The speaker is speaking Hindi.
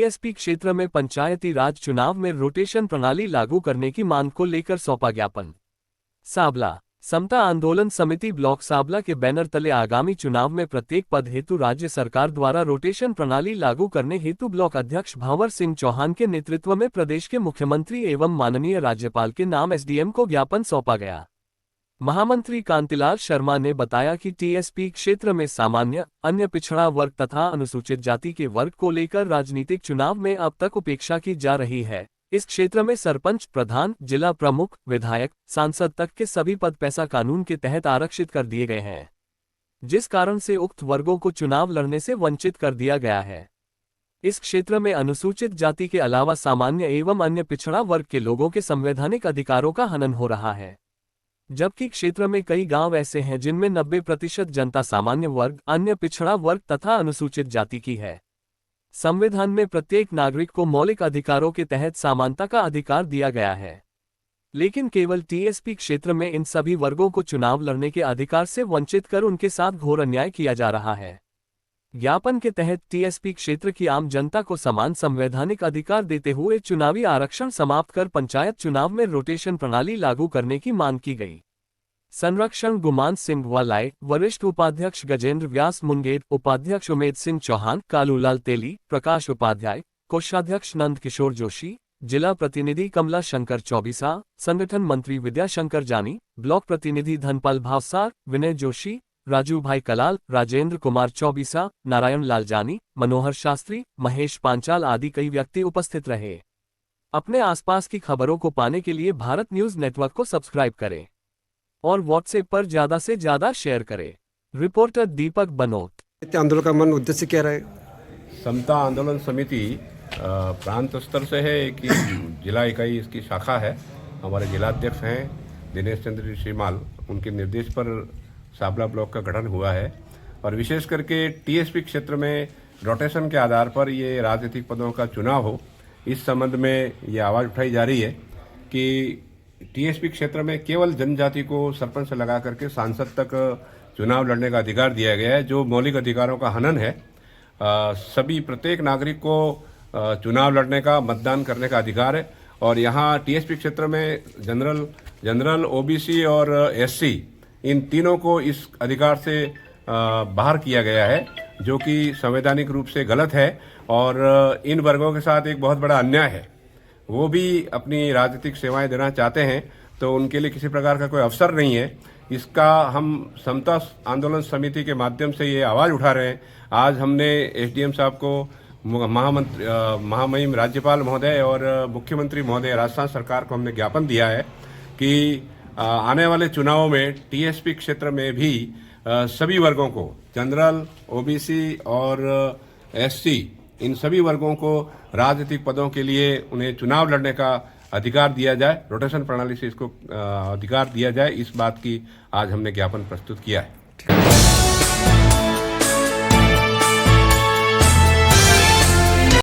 टीएसपी क्षेत्र में पंचायती राज चुनाव में रोटेशन प्रणाली लागू करने की मांग को लेकर सौंपा ज्ञापन। साबला समता आंदोलन समिति ब्लॉक साबला के बैनर तले आगामी चुनाव में प्रत्येक पद हेतु राज्य सरकार द्वारा रोटेशन प्रणाली लागू करने हेतु ब्लॉक अध्यक्ष भंवर सिंह चौहान के नेतृत्व में प्रदेश के मुख्यमंत्री एवं माननीय राज्यपाल के नाम एसडीएम को ज्ञापन सौंपा गया। महामंत्री कांतिलाल शर्मा ने बताया कि टीएसपी क्षेत्र में सामान्य, अन्य पिछड़ा वर्ग तथा अनुसूचित जाति के वर्ग को लेकर राजनीतिक चुनाव में अब तक उपेक्षा की जा रही है। इस क्षेत्र में सरपंच, प्रधान, जिला प्रमुख, विधायक, सांसद तक के सभी पद पैसा कानून के तहत आरक्षित कर दिए गए हैं, जिस कारण से उक्त वर्गों को चुनाव लड़ने से वंचित कर दिया गया है। इस क्षेत्र में अनुसूचित जाति के अलावा सामान्य एवं अन्य पिछड़ा वर्ग के लोगों के संवैधानिक अधिकारों का हनन हो रहा है, जबकि क्षेत्र में कई गांव ऐसे हैं जिनमें 90% जनता सामान्य वर्ग, अन्य पिछड़ा वर्ग तथा अनुसूचित जाति की है। संविधान में प्रत्येक नागरिक को मौलिक अधिकारों के तहत समानता का अधिकार दिया गया है, लेकिन केवल टीएसपी क्षेत्र में इन सभी वर्गों को चुनाव लड़ने के अधिकार से वंचित कर उनके साथ घोर अन्याय किया जा रहा है। ज्ञापन के तहत टीएसपी क्षेत्र की आम जनता को समान संवैधानिक अधिकार देते हुए चुनावी आरक्षण समाप्त कर पंचायत चुनाव में रोटेशन प्रणाली लागू करने की मांग की गई। संरक्षण गुमान सिंह वालाय, वरिष्ठ उपाध्यक्ष गजेंद्र व्यास मुंगेर, उपाध्यक्ष उमेद सिंह चौहान, कालूलाल तेली, प्रकाश उपाध्याय, कोषाध्यक्ष नंद किशोर जोशी, जिला प्रतिनिधि कमला शंकर चौबीसा, संगठन मंत्री विद्या शंकर जानी, ब्लॉक प्रतिनिधि धनपाल भावसार, विनय जोशी, राजू भाई कलाल, राजेंद्र कुमार चौबीसा, नारायण लाल जानी, मनोहर शास्त्री, महेश पांचाल आदि कई व्यक्ति उपस्थित रहे। अपने आसपास की खबरों को पाने के लिए भारत न्यूज नेटवर्क को सब्सक्राइब करें और व्हाट्सएप पर ज्यादा से ज्यादा शेयर करें। रिपोर्टर दीपक बनोट। आंदोलन का मन उद्देश्य क्या रहे? समता आंदोलन समिति प्रांत स्तर से है कि जिला इकाई इसकी शाखा है। हमारे जिलाध्यक्ष हैं दिनेश चंद्र श्रीमाल, उनके निर्देश पर साबला ब्लॉक का गठन हुआ है और विशेष करके टीएसपी क्षेत्र में रोटेशन के आधार पर ये राजनीतिक पदों का चुनाव हो, इस संबंध में ये आवाज़ उठाई जा रही है कि टीएसपी क्षेत्र में केवल जनजाति को सरपंच से लगा करके सांसद तक चुनाव लड़ने का अधिकार दिया गया है, जो मौलिक अधिकारों का हनन है। सभी प्रत्येक नागरिक को चुनाव लड़ने का, मतदान करने का अधिकार है और यहाँ टीएसपी क्षेत्र में जनरल, ओबीसी और एससी, इन तीनों को इस अधिकार से बाहर किया गया है, जो कि संवैधानिक रूप से गलत है और इन वर्गों के साथ एक बहुत बड़ा अन्याय है। वो भी अपनी राजनीतिक सेवाएं देना चाहते हैं तो उनके लिए किसी प्रकार का कोई अवसर नहीं है। इसका हम समता आंदोलन समिति के माध्यम से ये आवाज़ उठा रहे हैं। आज हमने एसडीएम साहब को, महामहिम राज्यपाल महोदय और मुख्यमंत्री महोदय, राजस्थान सरकार को हमने ज्ञापन दिया है कि आने वाले चुनावों में टीएसपी क्षेत्र में भी सभी वर्गों को, जनरल, ओबीसी और एससी, इन सभी वर्गों को राजनीतिक पदों के लिए उन्हें चुनाव लड़ने का अधिकार दिया जाए, रोटेशन प्रणाली से इसको अधिकार दिया जाए। इस बात की आज हमने ज्ञापन प्रस्तुत किया है।